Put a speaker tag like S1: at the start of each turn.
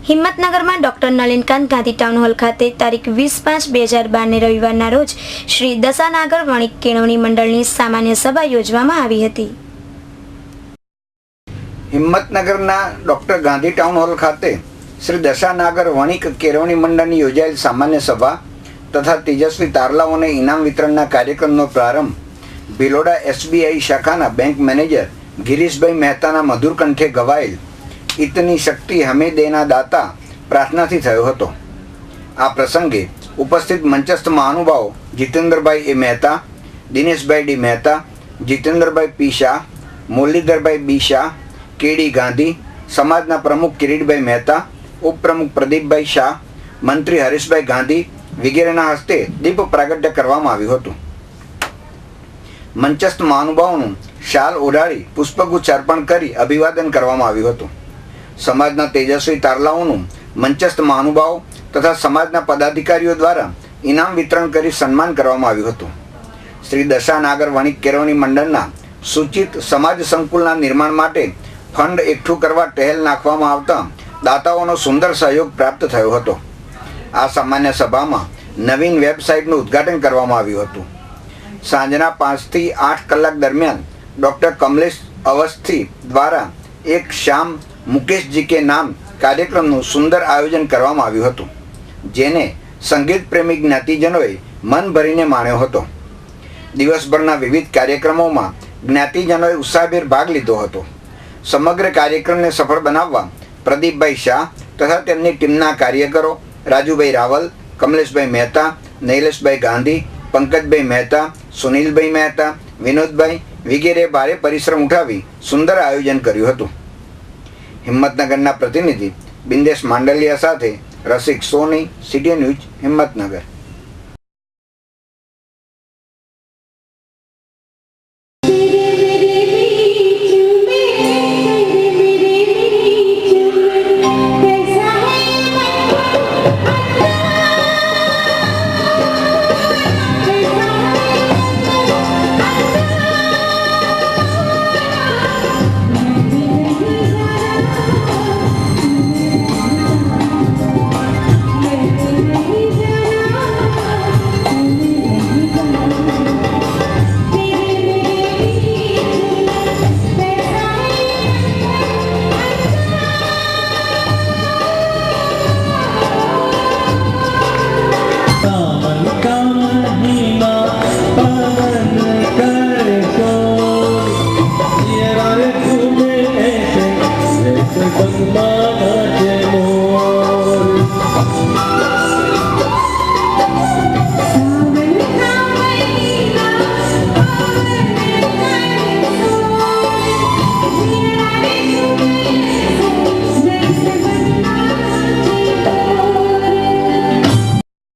S1: હિંમતનગરમાં doctor Nalinkant Gandhi town hall ખાતે તારીખ 20/5/2012 રવિવારના રોજ શ્રી દશાનાગર વણિક કેળવણી મંડળની સામાન્ય સભા યોજવામાં આવી હતી.
S2: હિંમતનગરના ડોક્ટર ગાંધી ટાઉન હોલ ખાતે શ્રી દશાનાગર વણિક કેળવણી મંડળની યોજાયેલ સામાન્ય સભા તથા તેજસ્વી તારલાઓને ઇનામ વિતરણના કાર્યક્રમનો પ્રારંભ ભિલોડા SBI શાખાના બેંક મેનેજર ગિરીશભાઈ મહેતાના મધુર કંઠે ગવાયેલ ઇતની શક્તિ હમે દેના દાતા પ્રાર્થનાથી થયો હતો. આ પ્રસંગે ઉપસ્થિત મંચસ્થ મહાનુભાવો જીતેન્દ્રભાઈ એ મહેતા, દિનેશભાઈ ડી મહેતા, જીતેન્દ્રભાઈ પી શાહ, મુરલીધરભાઈ બી શાહ, કેડી ગાંધી, સમાજના પ્રમુખ કિરીટભાઈ મહેતા, ઉપપ્રમુખ પ્રદીપભાઈ શાહ, મંત્રી હરીશભાઈ ગાંધી વગેરેના હસ્તે દીપ પ્રાગટ્ય કરવામાં આવ્યું હતું. મંચસ્થ મહાનુભાવોનું શાલ ઓઢાડી પુષ્પગુચ્છ અર્પણ કરી અભિવાદન કરવામાં આવ્યું હતું. સમાજના તેજસ્વી તારલાઓનું મંચસ્થ મહાનુભાવો તથા સમાજના પદાધિકારીઓ દ્વારા ઇનામ વિતરણ કરી સન્માન કરવામાં આવ્યું હતું. શ્રી દશાનાગર વણિક કેળવણી મંડળના સૂચિત સમાજ સંકુલના નિર્માણ માટે ફંડ એકઠું કરવા ટહેલ નાખવામાં આવતા દાતાઓનો સુંદર સહયોગ પ્રાપ્ત થયો હતો. આ સામાન્ય સભામાં નવીન વેબસાઇટનું ઉદ્ઘાટન કરવામાં આવ્યું હતું. સાંજના 5 થી 8 કલાક દરમિયાન ડૉક્ટર કમલેશ અવસ્થી દ્વારા એક શામ મુકેશજી કે નામ કાર્યક્રમનું સુંદર આયોજન કરવામાં આવ્યું હતું, જેને સંગીત પ્રેમી જ્ઞાતિજનોએ મન ભરીને માણ્યો હતો. દિવસભરના વિવિધ કાર્યક્રમોમાં જ્ઞાતિજનોએ ઉત્સાહભેર ભાગ લીધો હતો. સમગ્ર કાર્યક્રમને સફળ બનાવવા પ્રદીપભાઈ શાહ તથા તેમની ટીમના કાર્યકરો રાજુભાઈ રાવલ, કમલેશભાઈ મહેતા, નૈલેશભાઈ ગાંધી, પંકજભાઈ મહેતા, સુનિલભાઈ મહેતા, વિનોદભાઈ વગેરે ભારે પરિશ્રમ ઉઠાવી સુંદર આયોજન કર્યું હતું. હિંમતનગરના પ્રતિનિધિ બિંદેશ માંડલિયા સાથે રસિક સોની, સિટી ન્યૂઝ, હિંમતનગર.